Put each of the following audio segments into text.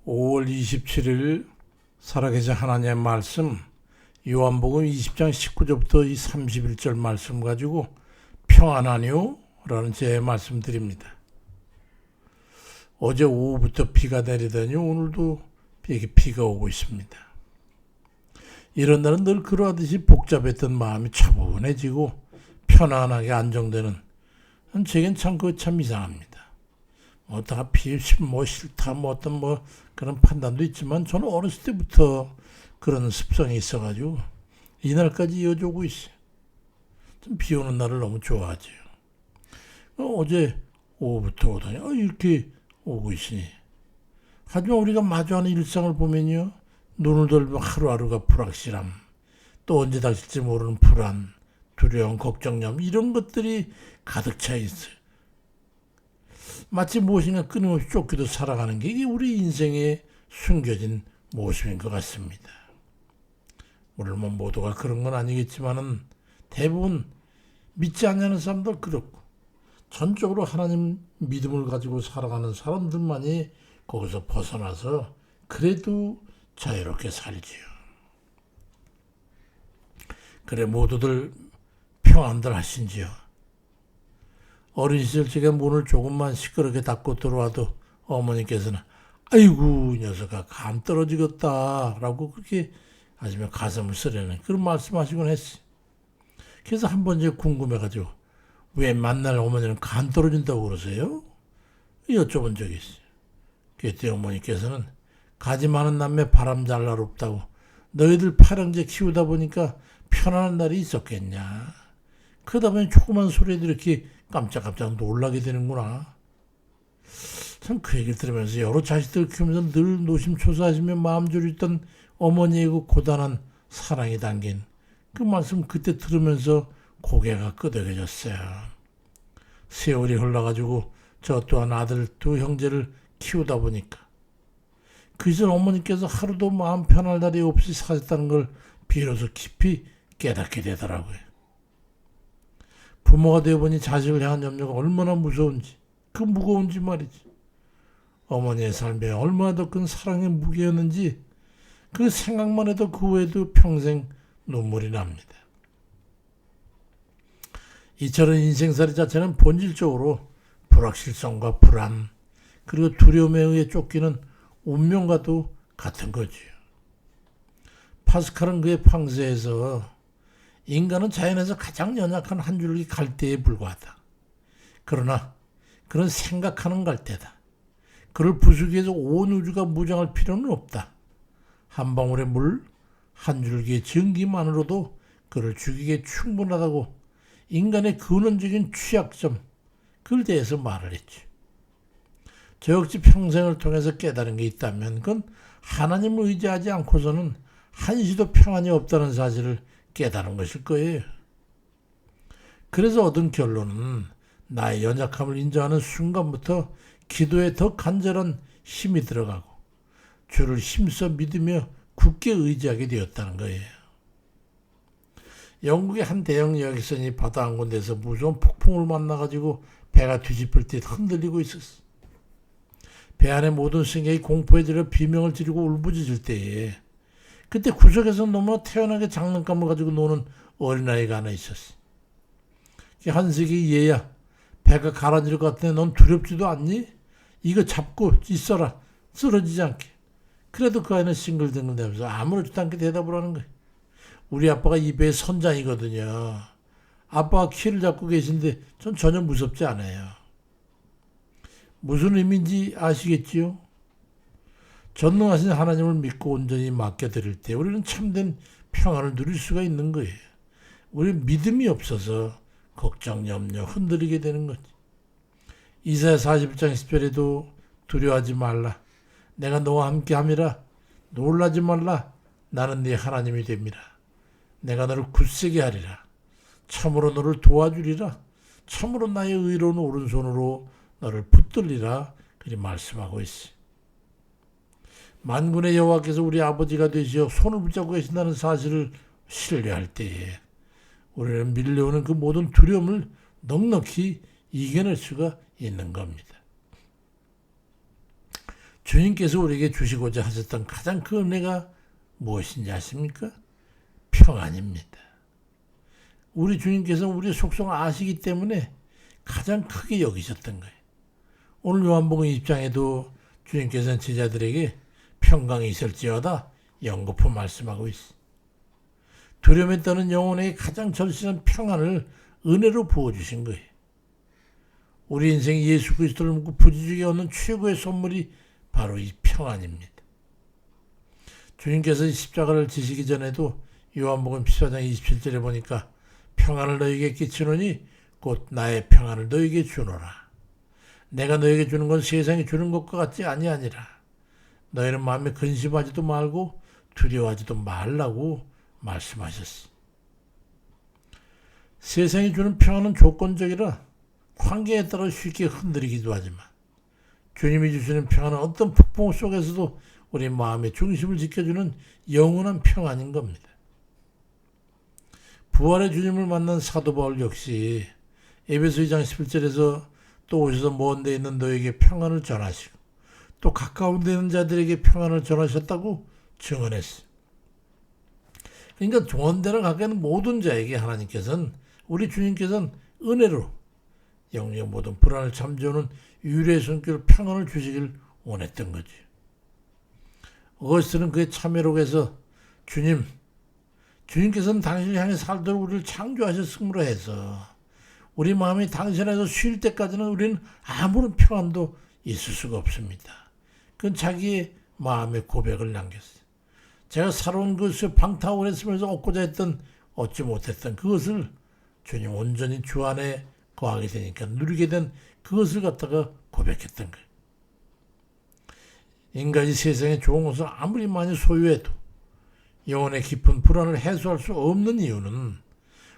5월 27일 살아계신 하나님의 말씀 요한복음 20장 19절부터 이 31절 말씀 가지고 평안하뇨? 라는 제 말씀 드립니다. 어제 오후부터 비가 내리더니 오늘도 이렇게 비가 오고 있습니다. 이런 날은 늘 그러하듯이 복잡했던 마음이 차분해지고 편안하게 안정되는, 제겐 참 이상합니다. 어떠가 싫다 어떤 그런 판단도 있지만 저는 어렸을 때부터 그런 습성이 있어가지고 이날까지 이어져오고 있어요. 좀 비 오는 날을 너무 좋아하죠. 어제 오후부터 오더니 이렇게 오고 있으니, 하지만 우리가 마주하는 일상을 보면요, 눈을 돌면 하루하루가 불확실함, 또 언제 닥칠지 모르는 불안, 두려움, 걱정념, 이런 것들이 가득 차 있어요. 마치 무엇인가 끊임없이 쫓기도 살아가는 게 이게 우리 인생에 숨겨진 모습인 것 같습니다. 물론 모두가 그런 건 아니겠지만은 대부분 믿지 않는 사람도 그렇고 전적으로 하나님 믿음을 가지고 살아가는 사람들만이 거기서 벗어나서 그래도 자유롭게 살지요. 그래 모두들 평안들 하신지요. 어린 시절 제가 문을 조금만 시끄럽게 닫고 들어와도 어머니께서는 아이고 이 녀석아 감 떨어지겠다 라고 그렇게 하시며 가슴을 쓰려는 그런 말씀하시곤 했어요. 그래서 한 번 제가 궁금해가지고 왜 만날 어머니는 간 떨어진다고 그러세요? 여쭤본 적이 있어요. 그때 어머니께서는 가지 많은 남매 바람 잘 날 없다고, 너희들 파랑제 키우다 보니까 편안한 날이 있었겠냐. 그러다 보니 조그만 소리에도 이렇게 깜짝깜짝 놀라게 되는구나. 참 그 얘기를 들으면서 여러 자식들 키우면서 늘 노심초사하시며 마음 졸였던 어머니의 그 고단한 사랑이 담긴 그 말씀 그때 들으면서 고개가 끄덕여졌어요. 세월이 흘러가지고 저 또한 아들 두 형제를 키우다 보니까 그 전 어머니께서 하루도 마음 편할 날이 없이 사셨다는 걸 비로소 깊이 깨닫게 되더라고요. 부모가 되어보니 자식을 향한 염려가 얼마나 무서운지, 그 무거운지 말이지. 어머니의 삶에 얼마나 더 큰 사랑의 무게였는지 그 생각만 해도 그 후에도 평생 눈물이 납니다. 이처럼 인생살이 자체는 본질적으로 불확실성과 불안, 그리고 두려움에 의해 쫓기는 운명과도 같은 거지요. 파스칼은 그의 팡세에서 인간은 자연에서 가장 연약한 한 줄기 갈대에 불과하다. 그러나 그런 생각하는 갈대다. 그를 부수기 위해서 온 우주가 무장할 필요는 없다. 한 방울의 물, 한 줄기의 전기만으로도 그를 죽이기에 충분하다고 인간의 근원적인 취약점, 그걸 대해서 말을 했지. 저 역시 평생을 통해서 깨달은 게 있다면 그건 하나님을 의지하지 않고서는 한시도 평안이 없다는 사실을 깨달은 것일 거예요. 그래서 얻은 결론은 나의 연약함을 인정하는 순간부터 기도에 더 간절한 힘이 들어가고 주를 힘써 믿으며 굳게 의지하게 되었다는 거예요. 영국의 한 대형 여객선이 바다 한 군데에서 무서운 폭풍을 만나가지고 배가 뒤집힐 때 흔들리고 있었어. 배 안의 모든 승객이 공포에 들어 비명을 지르고 울부짖을 때에 그때 구석에서 너무나 태연하게 장난감을 가지고 노는 어린아이가 하나 있었어. 한석이 얘야, 배가 가라앉을 것 같은데 넌 두렵지도 않니? 이거 잡고 있어라, 쓰러지지 않게. 그래도 그 아이는 싱글벙글대면서 아무렇지도 않게 대답을 하는 거야. 우리 아빠가 이 배의 선장이거든요. 아빠가 키를 잡고 계신데 전 전혀 무섭지 않아요. 무슨 의미인지 아시겠지요? 전능하신 하나님을 믿고 온전히 맡겨드릴 때 우리는 참된 평안을 누릴 수가 있는 거예요. 우리는 믿음이 없어서 걱정, 염려, 흔들리게 되는 거지. 이사야 41장 10절에도 두려워하지 말라. 내가 너와 함께 함이라. 놀라지 말라. 나는 네 하나님이 됩니다. 내가 너를 굳세게 하리라. 참으로 너를 도와주리라. 참으로 나의 의로운 오른손으로 너를 붙들리라. 그리 말씀하고 있어. 만군의 여호와께서 우리 아버지가 되시어 손을 붙잡고 계신다는 사실을 신뢰할 때에 우리는 밀려오는 그 모든 두려움을 넉넉히 이겨낼 수가 있는 겁니다. 주님께서 우리에게 주시고자 하셨던 가장 큰 은혜가 무엇인지 아십니까? 평안입니다. 우리 주님께서는 우리의 속성을 아시기 때문에 가장 크게 여기셨던 거예요. 오늘 요한복음 20장에도 주님께서는 제자들에게 평강이 있을지어다 연거푸 말씀하고 있어. 두려움에 떠는 영혼에게 가장 절실한 평안을 은혜로 부어주신 거예요. 우리 인생 예수 그리스도를 믿고 부지중에 얻는 최고의 선물이 바로 이 평안입니다. 주님께서 십자가를 지시기 전에도 요한복음 14장 27절에 보니까 평안을 너에게 끼치노니 곧 나의 평안을 너에게 주노라. 내가 너에게 주는 건 세상이 주는 것과 같지 아니하니라. 너희는 마음에 근심하지도 말고 두려워하지도 말라고 말씀하셨어. 세상이 주는 평안은 조건적이라 환경에 따라 쉽게 흔들리기도 하지만 주님이 주시는 평안은 어떤 폭풍 속에서도 우리 마음의 중심을 지켜주는 영원한 평안인 겁니다. 부활의 주님을 만난 사도 바울 역시 에베소 2장 11절에서 또 오셔서 먼 데 있는 너에게 평안을 전하시고 또 가까운 데 있는 자들에게 평안을 전하셨다고 증언했어요. 그러니까 좋은 데를 가게 하는 모든 자에게 하나님께서는 우리 주님께서는 은혜로 영적 모든 불안을 잠재우는 유일의 손길 평안을 주시길 원했던 거지. 어거스틴은 그의 참회록에서 주님께서는 당신을 향해 살도록 우리를 창조하셨음으로 해서 우리 마음이 당신 안에서 쉴 때까지는 우리는 아무런 평안도 있을 수가 없습니다. 그건 자기의 마음의 고백을 남겼어요. 제가 살아온 것을 방탕하고 했으면서 얻고자 했던 얻지 못했던 그것을 주님 온전히 주 안에 거하게 되니까 누리게 된 그것을 갖다가 고백했던 거예요. 인간이 세상에 좋은 것을 아무리 많이 소유해도 영혼의 깊은 불안을 해소할 수 없는 이유는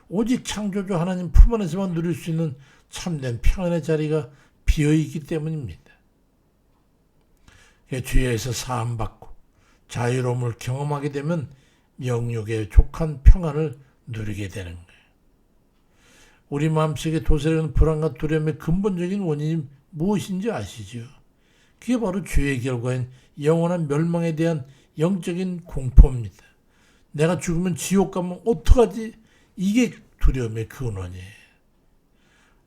오직 창조주 하나님 품 안에서만 누릴 수 있는 참된 평안의 자리가 비어있기 때문입니다. 죄에서 사함받고 자유로움을 경험하게 되면 영육의 족한 평안을 누리게 되는 거예요. 우리 마음속에 도사리는 불안과 두려움의 근본적인 원인이 무엇인지 아시죠? 그게 바로 죄의 결과인 영원한 멸망에 대한 영적인 공포입니다. 내가 죽으면 지옥 가면 어떡하지? 이게 두려움의 근원이에요.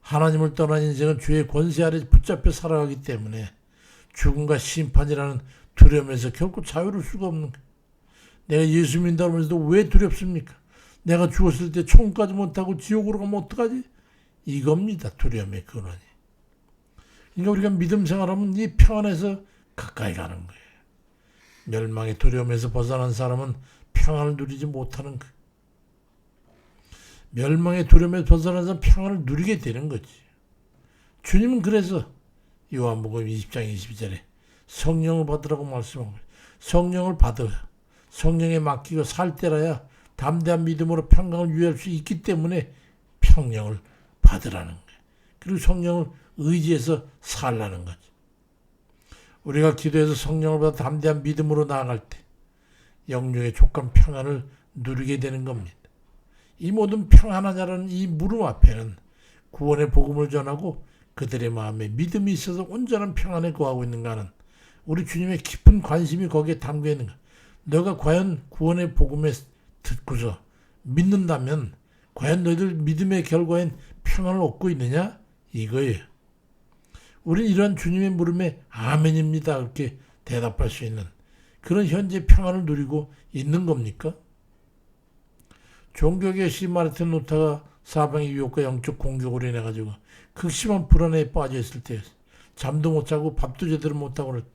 하나님을 떠난 인생은 죄의 권세 아래 붙잡혀 살아가기 때문에 죽음과 심판이라는 두려움에서 결코 자유로울 수가 없는 거예요. 내가 예수 믿는다고 하면서도 왜 두렵습니까? 내가 죽었을 때 천국까지 못하고 지옥으로 가면 어떡하지? 이겁니다. 두려움의 근원이. 그러니까 우리가 믿음 생활하면 이 평안에서 가까이 가는 거예요. 멸망의 두려움에서 벗어난 사람은 평안을 누리지 못하는 거예요. 멸망의 두려움에서 벗어난 사람은 평안을 누리게 되는 거지. 주님은 그래서 요한복음 20장 22절에 성령을 받으라고 말씀하고 성령을 받아 성령에 맡기고 살 때라야 담대한 믿음으로 평강을 유지할 수 있기 때문에 평령을 받으라는 거예요. 그리고 성령을 의지해서 살라는 거지. 우리가 기도해서 성령을 받아 담대한 믿음으로 나아갈 때 영육의 족한 평안을 누리게 되는 겁니다. 이 모든 평안하냐라는 이 물음 앞에는 구원의 복음을 전하고 그들의 마음에 믿음이 있어서 온전한 평안에 거하고 있는가 하는 우리 주님의 깊은 관심이 거기에 담겨 있는 가 너가 과연 구원의 복음에 듣고서 믿는다면 과연 너희들 믿음의 결과인 평안을 얻고 있느냐? 이거예요. 우리는 이런 주님의 물음에 아멘입니다. 그렇게 대답할 수 있는 그런 현재 평안을 누리고 있는 겁니까? 종교계 시 마르틴 루터가 사방의 유혹과 영적 공격으로 인해 가지고 극심한 불안에 빠져 있을 때 잠도 못 자고 밥도 제대로 못 하고 그럴 때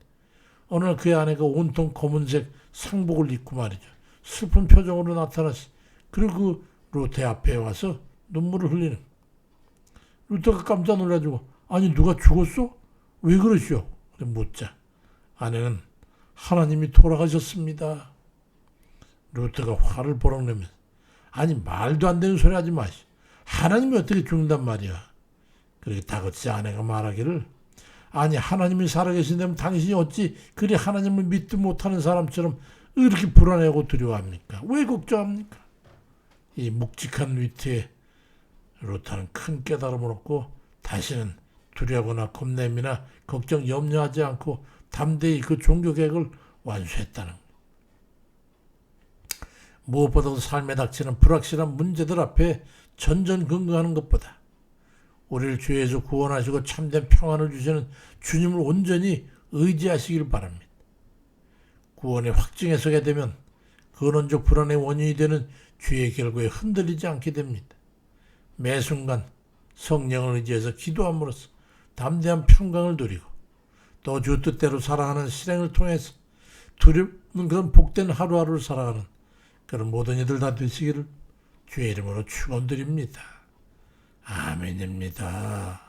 어느 날 그의 아내가 온통 검은색 상복을 입고 말이죠. 슬픈 표정으로 나타났어. 그리고 그 루터 앞에 와서 눈물을 흘리는. 루터가 깜짝 놀라지고 아니 누가 죽었어? 왜 그러시오? 묻자 아내는 하나님이 돌아가셨습니다. 루터가 화를 버럭 내면서 아니 말도 안 되는 소리 하지 마시. 하나님이 어떻게 죽는단 말이야. 그렇게 다그치 아내가 말하기를 아니 하나님이 살아계신다면 당신이 어찌 그리 하나님을 믿지 못하는 사람처럼 이렇게 불안해하고 두려워합니까? 왜 걱정합니까? 이 묵직한 위트에 루터는 큰 깨달음을 얻고 다시는 두려워하거나 겁냄이나 걱정 염려하지 않고 담대히 그 종교 계획을 완수했다는 것. 무엇보다도 삶에 닥치는 불확실한 문제들 앞에 전전긍긍하는 것보다 우리를 죄에서 구원하시고 참된 평안을 주시는 주님을 온전히 의지하시길 바랍니다. 구원의 확증에 서게 되면 근원적 불안의 원인이 되는 죄의 결과에 흔들리지 않게 됩니다. 매 순간 성령을 의지해서 기도함으로써 담대한 평강을 누리고 또 주 뜻대로 살아가는 실행을 통해서 두렵는 그런 복된 하루하루를 살아가는 그런 모든 이들 다 되시기를 주의 이름으로 축원드립니다. 아멘입니다.